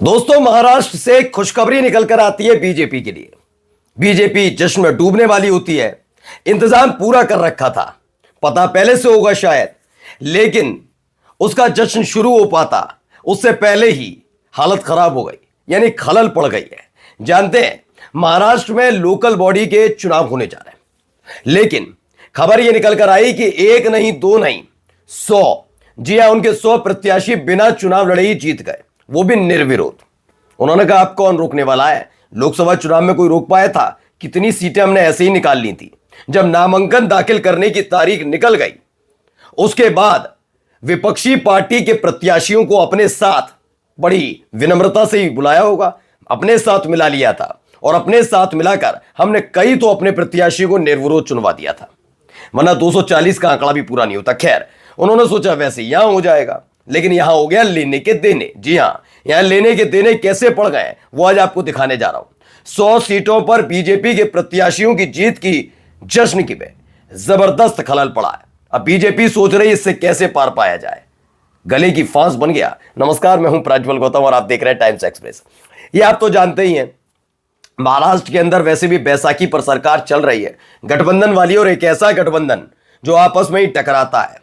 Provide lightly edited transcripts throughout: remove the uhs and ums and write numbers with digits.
दोस्तों, महाराष्ट्र से खुशखबरी निकलकर आती है बीजेपी के लिए। बीजेपी जश्न में डूबने वाली होती है। इंतजाम पूरा कर रखा था, पता पहले से होगा शायद, लेकिन उसका जश्न शुरू हो पाता उससे पहले ही हालत खराब हो गई, यानी खलल पड़ गई है। जानते हैं, महाराष्ट्र में लोकल बॉडी के चुनाव होने जा रहे हैं, लेकिन खबर यह निकलकर आई कि एक नहीं, दो नहीं, 100, जी हां, उनके 100 प्रत्याशी बिना चुनाव लड़े ही जीत गए, वो भी निर्विरोध। उन्होंने कहा, अब कौन रोकने वाला है? लोकसभा चुनाव में कोई रोक पाया था? कितनी सीटें हमने ऐसे ही निकाल ली थी। जब नामांकन दाखिल करने की तारीख निकल गई, उसके बाद विपक्षी पार्टी के प्रत्याशियों को अपने साथ बड़ी विनम्रता से ही बुलाया होगा, अपने साथ मिला लिया था, और अपने साथ मिलाकर हमने कई तो अपने प्रत्याशी को निर्विरोध चुनवा दिया था, वरना 240 का आंकड़ा भी पूरा नहीं होता। खैर, उन्होंने सोचा वैसे यहां हो जाएगा, लेकिन यहां हो गया लेने के देने। जी हां, यहां लेने के देने कैसे पड़ गए वो आज आपको दिखाने जा रहा हूं। 100 सीटों पर बीजेपी के प्रत्याशियों की जीत की जश्न की में जबरदस्त खलल पड़ा है। अब बीजेपी सोच रही है इससे कैसे पार पाया जाए। गले की फांस बन गया। नमस्कार, मैं हूं प्रज्वल गौतम और आप देख रहे हैं टाइम्स एक्सप्रेस। ये आप तो जानते ही हैं, महाराष्ट्र के अंदर वैसे भी बैसाखी पर सरकार चल रही है, गठबंधन वाली, और एक ऐसा गठबंधन जो आपस में ही टकराता है,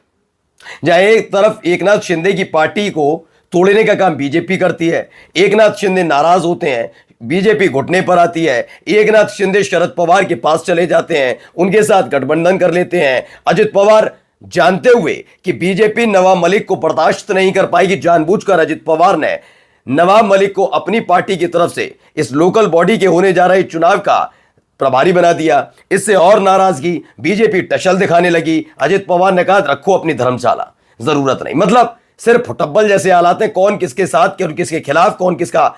जहां एक तरफ एकनाथ शिंदे की पार्टी को तोड़ने का काम बीजेपी करती है, एकनाथ शिंदे नाराज होते हैं, बीजेपी घुटने पर आती है, एकनाथ शिंदे शरद पवार के पास चले जाते हैं, उनके साथ गठबंधन कर लेते हैं। अजित पवार जानते हुए कि बीजेपी नवाब मलिक को बर्दाश्त नहीं कर पाएगी, जानबूझकर अजित पवार ने नवाब मलिक को अपनी पार्टी की तरफ से इस लोकल बॉडी के होने जा रहे चुनाव का प्रभारी बना दिया। इससे और नाराजगी, बीजेपी टशल दिखाने लगी। अजित पवार ने कहा, रखो अपनी धर्मशाला, जरूरत नहीं। मतलब सिर्फ फुटबॉल जैसे हालात हैं, कौन किसके साथ, कौन किसके खिलाफ, कौन किसका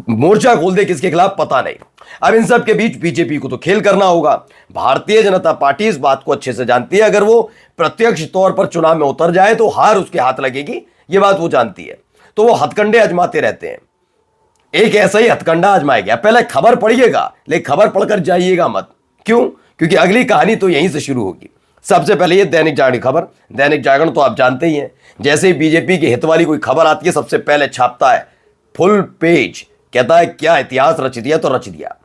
मोर्चा खोल दे किसके खिलाफ, पता नहीं। अब इन सब के बीच बीजेपी को तो खेल करना होगा। भारतीय जनता पार्टी इस बात को अच्छे से जानती है, अगर वो प्रत्यक्ष तौर पर चुनाव में उतर जाए तो हार उसके हाथ लगेगी, ये बात वो जानती है। तो वो हथकंडे आजमाते रहते हैं। एक ऐसा ही हथकंडा आजमाएगा। पहले खबर पढ़िएगा, लेकिन खबर पढ़कर जाइएगा मत। क्यों? क्योंकि अगली कहानी तो यहीं से शुरू होगी। सबसे पहले ये दैनिक जागरण खबर। दैनिक जागरण तो आप जानते ही हैं, जैसे ही बीजेपी की हित वाली कोई खबर आती है सबसे पहले छापता है फुल पेज, कहता है क्या इतिहास रच दिया तो रच दिया।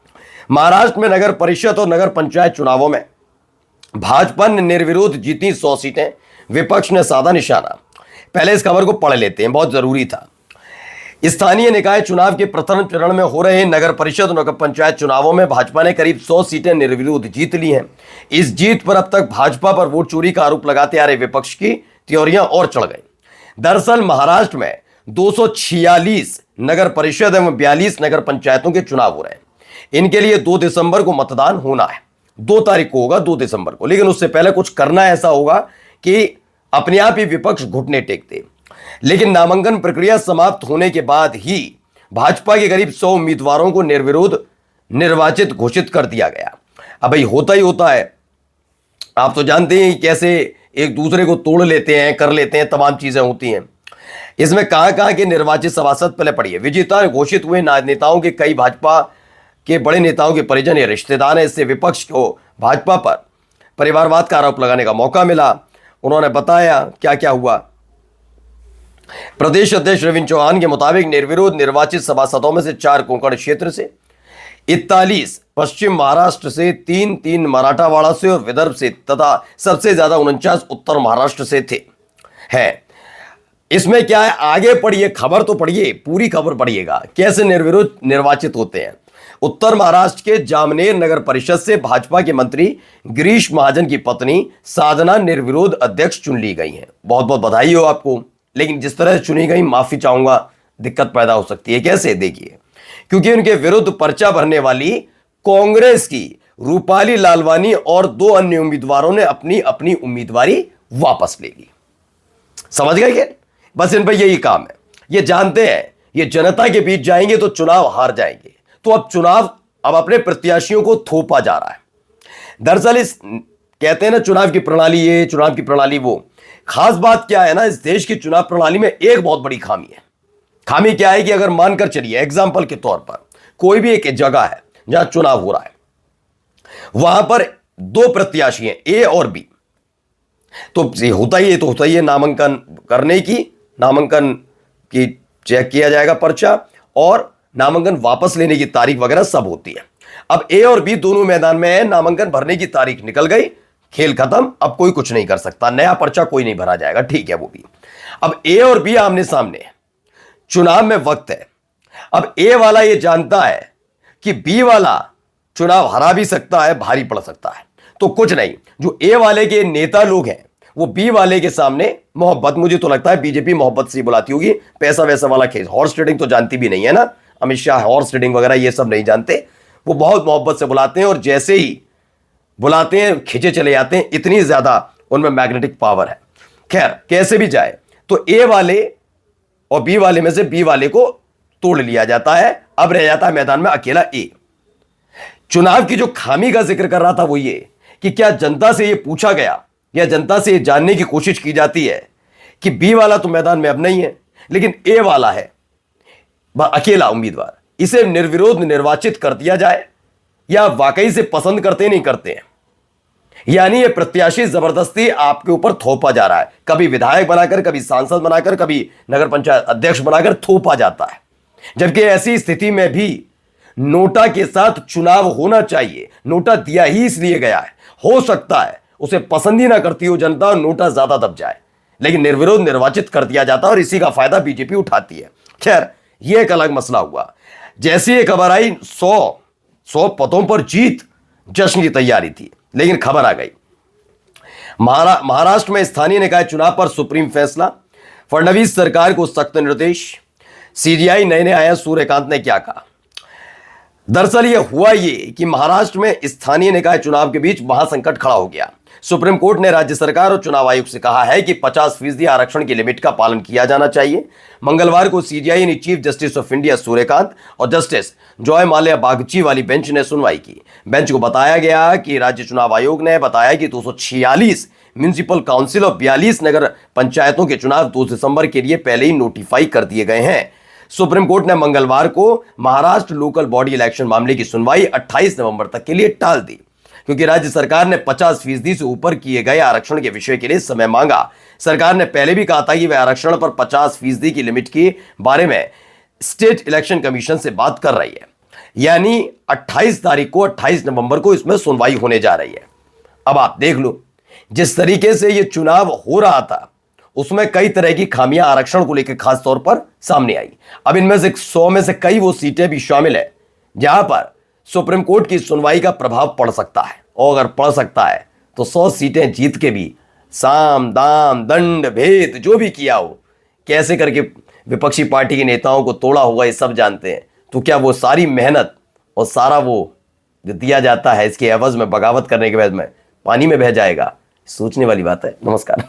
महाराष्ट्र में नगर परिषद और नगर पंचायत चुनावों में भाजपा ने निर्विरोध जीती 100 सीटें, विपक्ष ने साधा निशाना। पहले इस खबर को पढ़ लेते हैं, बहुत जरूरी था। स्थानीय निकाय चुनाव के प्रथम चरण में हो रहे नगर परिषद और नगर पंचायत चुनावों में भाजपा ने करीब 100 सीटें निर्विरोध जीत ली हैं। इस जीत पर अब तक भाजपा पर वोट चोरी का आरोप लगाते आ रहे विपक्ष की त्योरियां और चढ़ गई। दरअसल महाराष्ट्र में 246 नगर परिषद एवं 42 नगर पंचायतों के चुनाव हो रहे हैं। इनके लिए 2 दिसंबर को मतदान होना है। 2 तारीख को होगा, 2 दिसंबर को, लेकिन उससे पहले कुछ करना ऐसा होगा कि अपने आप ही विपक्ष घुटने टेकते। लेकिन नामांकन प्रक्रिया समाप्त होने के बाद ही भाजपा के करीब 100 उम्मीदवारों को निर्विरोध निर्वाचित घोषित कर दिया गया। अब भाई होता ही होता है, आप तो जानते हैं कैसे एक दूसरे को तोड़ लेते हैं, कर लेते हैं, तमाम चीजें होती हैं। इसमें कहां कहां के निर्वाचित सभासद पहले पढ़िए। विजेता घोषित हुए नेताओं के कई भाजपा के बड़े नेताओं के परिजन या रिश्तेदार हैं। इससे विपक्ष को भाजपा पर परिवारवाद का आरोप लगाने का मौका मिला। उन्होंने बताया क्या क्या हुआ। प्रदेश अध्यक्ष रविंद्र चौहान के मुताबिक निर्विरोध निर्वाचित सभासदों में से 4 कोंकण क्षेत्र से, 41 पश्चिम महाराष्ट्र से, 3 मराठावाड़ा से और विदर्भ से, तथा सबसे ज्यादा 49 उत्तर महाराष्ट्र से थे हैं। इसमें क्या है, आगे पढ़िए, खबर तो पढ़िए, पूरी खबर पढ़िएगा कैसे निर्विरोध निर्वाचित होते हैं। उत्तर महाराष्ट्र के जामनेर नगर परिषद से भाजपा के मंत्री गिरीश महाजन की पत्नी साधना निर्विरोध अध्यक्ष चुन ली गई हैं। बहुत बहुत बधाई हो आपको। लेकिन जिस तरह से चुनी गई, माफी चाहूंगा, दिक्कत पैदा हो सकती है। कैसे? देखिए, क्योंकि उनके विरुद्ध पर्चा भरने वाली कांग्रेस की रूपाली लालवानी और 2 अन्य उम्मीदवारों ने अपनी अपनी उम्मीदवारी वापस ले ली। समझ गए क्या? बस इन पर यही काम है। ये जानते हैं ये जनता के बीच जाएंगे तो चुनाव हार जाएंगे, तो अब चुनाव अब अपने प्रत्याशियों को थोपा जा रहा है। दरअसल इस कहते हैं ना, चुनाव की प्रणाली ये, चुनाव की प्रणाली वो। खास बात क्या है ना, इस देश की चुनाव प्रणाली में एक बहुत बड़ी खामी है। खामी क्या है कि अगर मानकर चलिए एग्जाम्पल के तौर पर कोई भी एक जगह है जहां चुनाव हो रहा है, वहां पर 2 प्रत्याशी हैं, ए और बी, तो होता ही है नामांकन करने की, नामांकन की चेक किया जाएगा पर्चा और नामांकन वापस लेने की तारीख वगैरह सब होती है। अब ए और बी दोनों मैदान में है, नामांकन भरने की तारीख निकल गई, खेल खत्म, अब कोई कुछ नहीं कर सकता, नया पर्चा कोई नहीं भरा जाएगा, ठीक है वो भी। अब ए और बी आमने सामने, चुनाव में वक्त है। अब ए वाला ये जानता है कि बी वाला चुनाव हरा भी सकता है, भारी पड़ सकता है, तो कुछ नहीं, जो ए वाले के नेता लोग हैं वो बी वाले के सामने मोहब्बत, मुझे तो लगता है बीजेपी मोहब्बत से बुलाती होगी, पैसा वैसा वाला केस, हॉर्स ट्रेडिंग तो जानती भी नहीं है ना, अमित शाह हॉर्स ट्रेडिंग वगैरह ये सब नहीं जानते, वो बहुत मोहब्बत से बुलाते हैं और जैसे ही बुलाते हैं खिंचे चले जाते हैं, इतनी ज्यादा उनमें मैग्नेटिक पावर है। खैर कैसे भी जाए, तो ए वाले और बी वाले में से बी वाले को तोड़ लिया जाता है, अब रह जाता है मैदान में अकेला ए। चुनाव की जो खामी का जिक्र कर रहा था वो ये कि क्या जनता से ये पूछा गया या जनता से ये जानने की कोशिश की जाती है कि बी वाला तो मैदान में अब नहीं है, लेकिन ए वाला है अकेला उम्मीदवार, इसे निर्विरोध निर्वाचित कर दिया जाए या वाकई से पसंद करते नहीं करते हैं। यानी ये प्रत्याशी जबरदस्ती आपके ऊपर थोपा जा रहा है, कभी विधायक बनाकर, कभी सांसद बनाकर, कभी नगर पंचायत अध्यक्ष बनाकर थोपा जाता है। जबकि ऐसी स्थिति में भी नोटा के साथ चुनाव होना चाहिए, नोटा दिया ही इसलिए गया है, हो सकता है उसे पसंद ही ना करती हो जनता और नोटा ज्यादा दब जाए, लेकिन निर्विरोध निर्वाचित कर दिया जाता है और इसी का फायदा बीजेपी उठाती है। खैर यह एक अलग मसला हुआ। जैसी ये खबर आई 100 पदों पर जीत, जश्न की तैयारी थी, लेकिन खबर आ गई महाराष्ट्र में स्थानीय निकाय चुनाव पर सुप्रीम फैसला, फडणवीस सरकार को सख्त निर्देश। सीजीआई नए आया सूर्यकांत ने क्या कहा। दरअसल यह हुआ ये कि महाराष्ट्र में स्थानीय निकाय चुनाव के बीच महासंकट खड़ा हो गया। सुप्रीम कोर्ट ने राज्य सरकार और चुनाव आयोग से कहा है कि 50% आरक्षण की लिमिट का पालन किया जाना चाहिए। मंगलवार को सीजीआई यानी chief justice of India Suryakant और जस्टिस जॉय माल्या बागची वाली बेंच ने सुनवाई की। बेंच को बताया गया कि राज्य चुनाव आयोग ने बताया कि 246 म्यूनिसिपल काउंसिल और 42 नगर पंचायतों के चुनाव 2 दिसंबर के लिए पहले ही नोटिफाई कर दिए गए हैं। सुप्रीम कोर्ट ने मंगलवार को महाराष्ट्र लोकल बॉडी इलेक्शन मामले की सुनवाई 28 नवंबर तक के लिए टाल दी, क्योंकि राज्य सरकार ने 50% से ऊपर किए गए आरक्षण के विषय के लिए समय मांगा। सरकार ने पहले भी कहा था कि वह आरक्षण पर 50% की लिमिट के बारे में स्टेट इलेक्शन कमीशन से बात कर रही है। यानी 28 तारीख को 28 नवंबर को इसमें सुनवाई होने जा रही है। अब आप देख लो, जिस तरीके से यह चुनाव हो रहा था उसमें कई तरह की खामियां आरक्षण को लेकर खास तौर पर सामने आई। अब इनमें से 100 में से कई वो सीटें भी शामिल है जहां पर सुप्रीम कोर्ट की सुनवाई का प्रभाव पड़ सकता है, और अगर पड़ सकता है तो 100 सीटें जीत के भी साम दाम दंड भेद जो भी किया हो, कैसे करके विपक्षी पार्टी के नेताओं को तोड़ा होगा ये सब जानते हैं। तो क्या वो सारी मेहनत और सारा वो जो दिया जाता है इसके एवज में बगावत करने के बाद में पानी में बह जाएगा? सोचने वाली बात है। नमस्कार।